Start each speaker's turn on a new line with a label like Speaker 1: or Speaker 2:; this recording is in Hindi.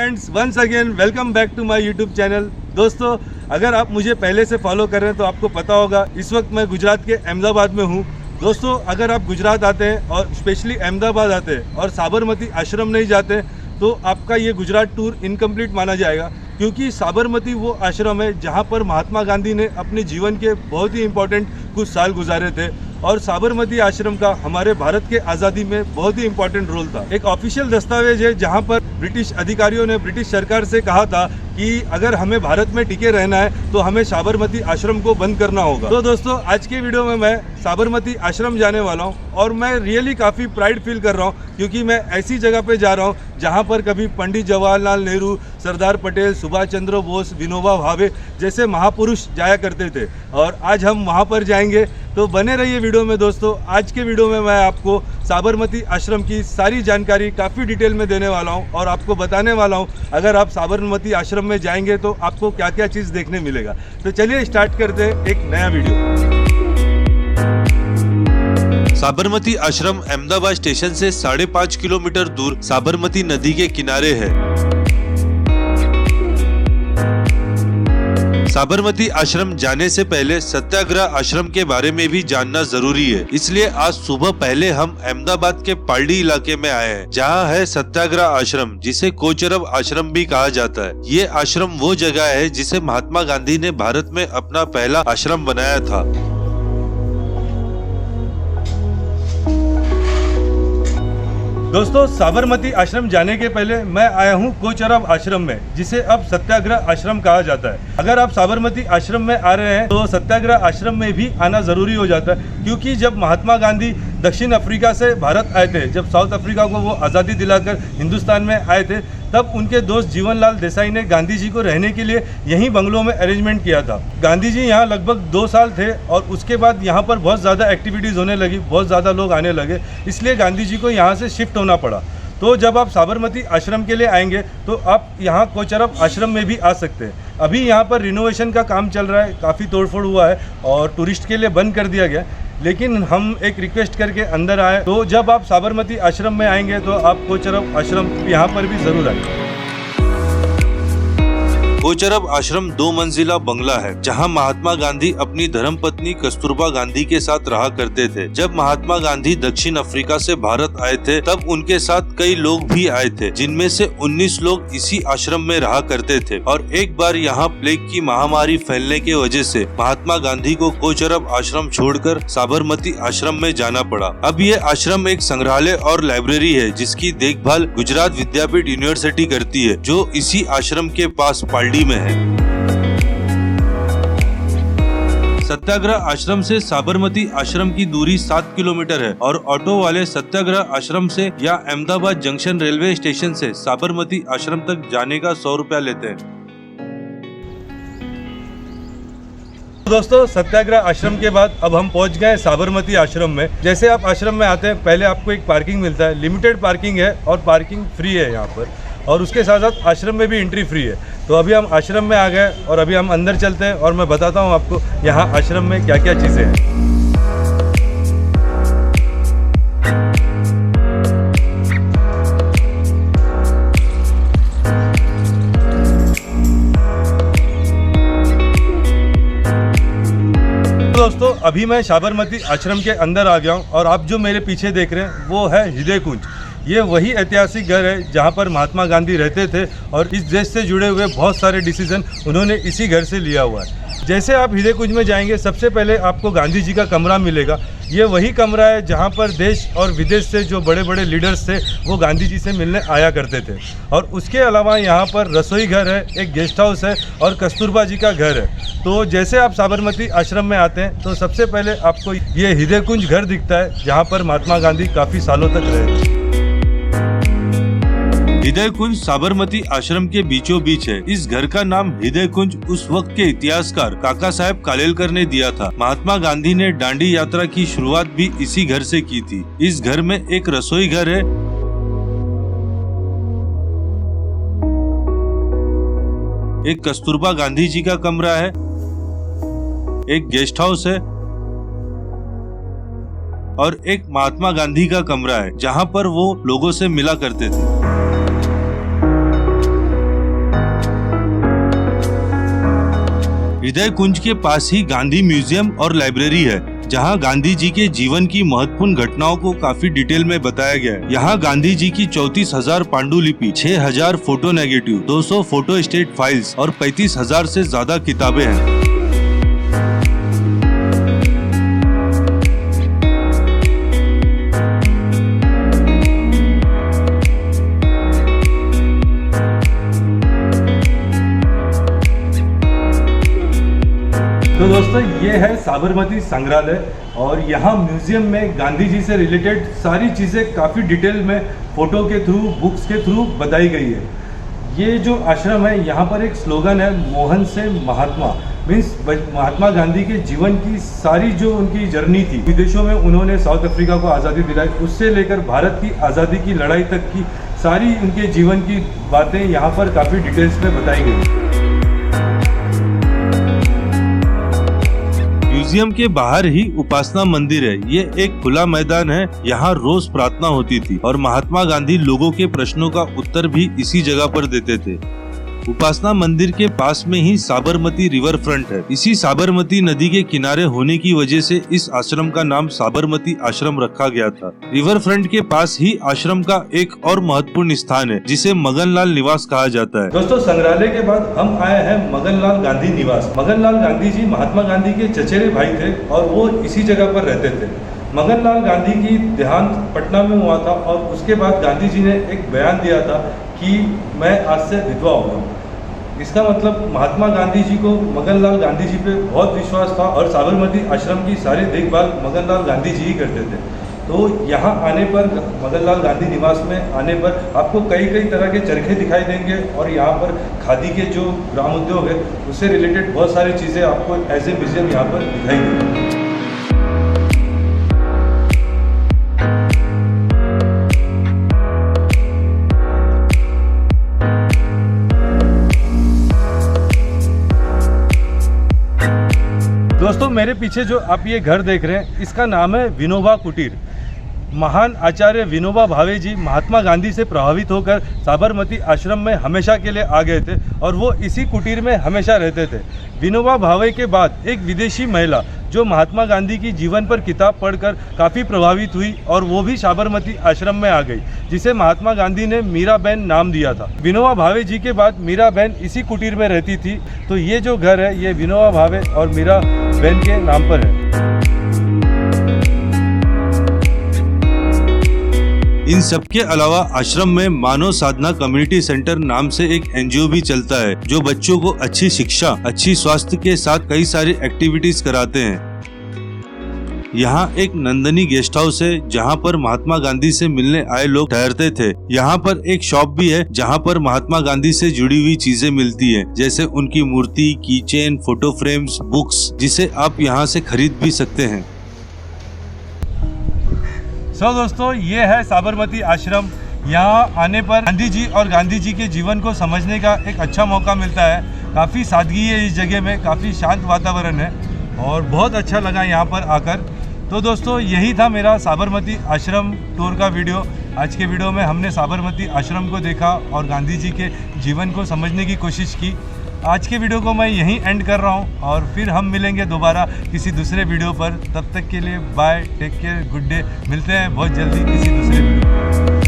Speaker 1: Friends, once again welcome back to my YouTube channel. दोस्तों, अगर आप मुझे पहले से फॉलो कर रहे हैं तो आपको पता होगा इस वक्त मैं गुजरात के अहमदाबाद में हूँ। दोस्तों, अगर आप गुजरात आते हैं और स्पेशली अहमदाबाद आते हैं और साबरमती आश्रम नहीं जाते तो आपका ये गुजरात टूर इनकम्प्लीट माना जाएगा, क्योंकि साबरमती वो आश्रम है जहाँ पर महात्मा गांधी ने अपने जीवन के बहुत ही इम्पोर्टेंट कुछ साल गुजारे थे और साबरमती आश्रम का हमारे भारत के आज़ादी में बहुत ही इम्पोर्टेंट रोल था। एक ऑफिशियल दस्तावेज है जहाँ पर ब्रिटिश अधिकारियों ने ब्रिटिश सरकार से कहा था कि अगर हमें भारत में टिके रहना है तो हमें साबरमती आश्रम को बंद करना होगा। तो दोस्तों, आज के वीडियो में मैं साबरमती आश्रम जाने वाला हूँ और मैं रियली काफ़ी प्राइड फील कर रहा हूँ, क्योंकि मैं ऐसी जगह पे जा रहा हूँ जहाँ पर कभी पंडित जवाहरलाल नेहरू, सरदार पटेल, सुभाष चंद्र बोस, विनोबा भावे जैसे महापुरुष जाया करते थे और आज हम वहाँ पर जाएंगे। तो बने रहिए वीडियो में। दोस्तों, आज के वीडियो में मैं आपको साबरमती आश्रम की सारी जानकारी काफ़ी डिटेल में देने वाला हूँ और आपको बताने वाला हूँ अगर आप साबरमती आश्रम में जाएंगे तो आपको क्या क्या चीज़ देखने मिलेगा। तो चलिए स्टार्ट करते हैं एक नया वीडियो।
Speaker 2: साबरमती आश्रम अहमदाबाद स्टेशन से 5.5 किलोमीटर दूर साबरमती नदी के किनारे है। साबरमती आश्रम जाने से पहले सत्याग्रह आश्रम के बारे में भी जानना जरूरी है, इसलिए आज सुबह पहले हम अहमदाबाद के पालड़ी इलाके में आए हैं, जहां है सत्याग्रह आश्रम, जिसे कोचरब आश्रम भी कहा जाता है। ये आश्रम वो जगह है जिसे महात्मा गांधी ने भारत में अपना पहला आश्रम बनाया था।
Speaker 1: दोस्तों, साबरमती आश्रम जाने के पहले मैं आया हूँ कोचरब आश्रम में, जिसे अब सत्याग्रह आश्रम कहा जाता है। अगर आप साबरमती आश्रम में आ रहे हैं तो सत्याग्रह आश्रम में भी आना ज़रूरी हो जाता है, क्योंकि जब महात्मा गांधी दक्षिण अफ्रीका से भारत आए थे, जब साउथ अफ्रीका को वो आज़ादी दिलाकर हिंदुस्तान में आए थे, तब उनके दोस्त जीवनलाल देसाई ने गांधी जी को रहने के लिए यहीं बंगलों में अरेंजमेंट किया था। गांधी जी यहाँ लगभग 2 साल थे और उसके बाद यहाँ पर बहुत ज़्यादा एक्टिविटीज़ होने लगी, बहुत ज़्यादा लोग आने लगे, इसलिए गांधी जी को यहाँ से शिफ्ट होना पड़ा। तो जब आप साबरमती आश्रम के लिए आएंगे तो आप यहाँ कोचरब आश्रम में भी आ सकते हैं। अभी यहाँ पर रिनोवेशन का काम चल रहा है, काफ़ी तोड़फोड़ हुआ है और टूरिस्ट के लिए बंद कर दिया गया, लेकिन हम एक रिक्वेस्ट करके अंदर आए। तो जब आप साबरमती आश्रम में आएंगे तो आप कोचरब आश्रम यहाँ पर भी ज़रूर आएंगे।
Speaker 2: कोचरब आश्रम 2 मंजिला बंगला है, जहां महात्मा गांधी अपनी धर्मपत्नी कस्तूरबा गांधी के साथ रहा करते थे। जब महात्मा गांधी दक्षिण अफ्रीका से भारत आए थे तब उनके साथ कई लोग भी आए थे, जिनमें से 19 लोग इसी आश्रम में रहा करते थे। और एक बार यहाँ प्लेग की महामारी फैलने की वजह से महात्मा गांधी को कोचरब आश्रम छोड़कर साबरमती आश्रम में जाना पड़ा। अब ये आश्रम एक संग्रहालय और लाइब्रेरी है, जिसकी देखभाल गुजरात विद्यापीठ यूनिवर्सिटी करती है, जो इसी आश्रम के पास पालड़ी में है। सत्याग्रह आश्रम से साबरमती आश्रम की दूरी 7 किलोमीटर है और ऑटो वाले सत्याग्रह आश्रम से या अहमदाबाद जंक्शन रेलवे स्टेशन से साबरमती आश्रम तक जाने का 100 रुपया लेते हैं।
Speaker 1: दोस्तों, सत्याग्रह आश्रम के बाद अब हम पहुंच गए साबरमती आश्रम में। जैसे आप आश्रम में आते हैं, पहले आपको एक पार्किंग मिलता है, लिमिटेड पार्किंग है और पार्किंग फ्री है यहाँ पर, और उसके साथ साथ आश्रम में भी एंट्री फ्री है। तो अभी हम आश्रम में आ गए और अभी हम अंदर चलते हैं और मैं बताता हूँ आपको यहाँ आश्रम में क्या क्या चीज़ें हैं। दोस्तों, अभी मैं साबरमती आश्रम के अंदर आ गया हूँ और आप जो मेरे पीछे देख रहे हैं वो है हृदय कुंज। ये वही ऐतिहासिक घर है जहाँ पर महात्मा गांधी रहते थे और इस देश से जुड़े हुए बहुत सारे डिसीजन उन्होंने इसी घर से लिया हुआ है। जैसे आप हृदय कुंज में जाएंगे, सबसे पहले आपको गांधी जी का कमरा मिलेगा। ये वही कमरा है जहाँ पर देश और विदेश से जो बड़े बड़े लीडर्स थे वो गांधी जी से मिलने आया करते थे। और उसके अलावा यहाँ पर रसोई घर है, एक गेस्ट हाउस है और कस्तूरबा जी का घर है। तो जैसे आप साबरमती आश्रम में आते हैं तो सबसे पहले आपको ये हृदय कुंज घर दिखता है, जहाँ पर महात्मा गांधी काफ़ी सालों तक रहे।
Speaker 2: हृदय कुंज साबरमती आश्रम के बीचों बीच है। इस घर का नाम हृदय कुंज उस वक्त के इतिहासकार काका साहेब कालेलकर ने दिया था। महात्मा गांधी ने दांडी यात्रा की शुरुआत भी इसी घर से की थी। इस घर में एक रसोई घर है, एक कस्तूरबा गांधी जी का कमरा है, एक गेस्ट हाउस है और एक महात्मा गांधी का कमरा है, जहां पर वो लोगों से मिला करते थे। हृदय कुंज के पास ही गांधी म्यूजियम और लाइब्रेरी है, जहां गांधी जी के जीवन की महत्वपूर्ण घटनाओं को काफी डिटेल में बताया गया है। यहाँ गांधी जी की 34,000 पांडुलिपि, 6,000 photo negative, 200 photo state files और 35,000 से ज्यादा किताबें हैं।
Speaker 1: तो दोस्तों ये है साबरमती संग्रहालय और यहाँ म्यूजियम में गांधी जी से रिलेटेड सारी चीज़ें काफ़ी डिटेल में फ़ोटो के थ्रू, बुक्स के थ्रू बताई गई है। ये जो आश्रम है यहाँ पर एक स्लोगन है, मोहन से महात्मा, मीन्स महात्मा गांधी के जीवन की सारी जो उनकी जर्नी थी, विदेशों में उन्होंने साउथ अफ्रीका को आज़ादी दिलाई, उससे लेकर भारत की आज़ादी की लड़ाई तक की सारी उनके जीवन की बातें यहाँ पर काफ़ी डिटेल्स में बताई गई।
Speaker 2: म्यूजियम के बाहर ही उपासना मंदिर है। ये एक खुला मैदान है, यहाँ रोज प्रार्थना होती थी और महात्मा गांधी लोगों के प्रश्नों का उत्तर भी इसी जगह पर देते थे। उपासना मंदिर के पास में ही साबरमती रिवर फ्रंट है। इसी साबरमती नदी के किनारे होने की वजह से इस आश्रम का नाम साबरमती आश्रम रखा गया था। रिवर फ्रंट के पास ही आश्रम का एक और महत्वपूर्ण स्थान है, जिसे मगनलाल निवास कहा जाता है।
Speaker 1: दोस्तों संग्रहालय के बाद हम आए हैं मगनलाल गांधी निवास। मगनलाल गांधी जी महात्मा गांधी के चचेरे भाई थे और वो इसी जगह पर रहते थे। मगनलाल गांधी की देहांत पटना में हुआ था और उसके बाद गांधी जी ने एक बयान दिया था कि मैं आज से विधवा हो गया। इसका मतलब महात्मा गांधी जी को मगनलाल गांधी जी पे बहुत विश्वास था और साबरमती आश्रम की सारी देखभाल मगनलाल गांधी जी ही करते थे। तो यहाँ आने पर, मगनलाल गांधी निवास में आने पर आपको कई तरह के चरखे दिखाई देंगे और यहाँ पर खादी के जो ग्राम उद्योग है उससे रिलेटेड बहुत सारी चीज़ें आपको एज ए म्यूजियम यहाँ पर दिखाई देंगी। दोस्तों मेरे पीछे जो आप ये घर देख रहे हैं इसका नाम है विनोबा कुटीर। महान आचार्य विनोबा भावे जी महात्मा गांधी से प्रभावित होकर साबरमती आश्रम में हमेशा के लिए आ गए थे और वो इसी कुटीर में हमेशा रहते थे। विनोबा भावे के बाद एक विदेशी महिला जो महात्मा गांधी की जीवन पर किताब पढ़कर काफ़ी प्रभावित हुई और वो भी साबरमती आश्रम में आ गई, जिसे महात्मा गांधी ने मीराबेन नाम दिया था। विनोबा भावे जी के बाद मीराबेन इसी कुटीर में रहती थी। तो ये जो घर है ये विनोबा भावे और मीराबेन के नाम पर है।
Speaker 2: इन सब के अलावा आश्रम में मानव साधना कम्युनिटी सेंटर नाम से एक एनजीओ भी चलता है, जो बच्चों को अच्छी शिक्षा, अच्छी स्वास्थ्य के साथ कई सारी एक्टिविटीज कराते हैं। यहाँ एक नंदनी गेस्ट हाउस है, जहाँ पर महात्मा गांधी से मिलने आए लोग ठहरते थे। यहाँ पर एक शॉप भी है, जहाँ पर महात्मा गांधी से जुड़ी हुई चीजें मिलती है, जैसे उनकी मूर्ति, कीचेन, फोटो फ्रेम्स, बुक्स, जिसे आप यहाँ से खरीद भी सकते हैं।
Speaker 1: दोस्तों ये है साबरमती आश्रम। यहाँ आने पर गांधी जी और गांधी जी के जीवन को समझने का एक अच्छा मौका मिलता है। काफ़ी सादगी है इस जगह में, काफ़ी शांत वातावरण है और बहुत अच्छा लगा यहाँ पर आकर। तो दोस्तों यही था मेरा साबरमती आश्रम टूर का वीडियो। आज के वीडियो में हमने साबरमती आश्रम को देखा और गांधी जी के जीवन को समझने की कोशिश की। आज के वीडियो को मैं यहीं एंड कर रहा हूं और फिर हम मिलेंगे दोबारा किसी दूसरे वीडियो पर। तब तक के लिए bye, take care, good day. मिलते हैं बहुत जल्दी किसी दूसरे वीडियो पर।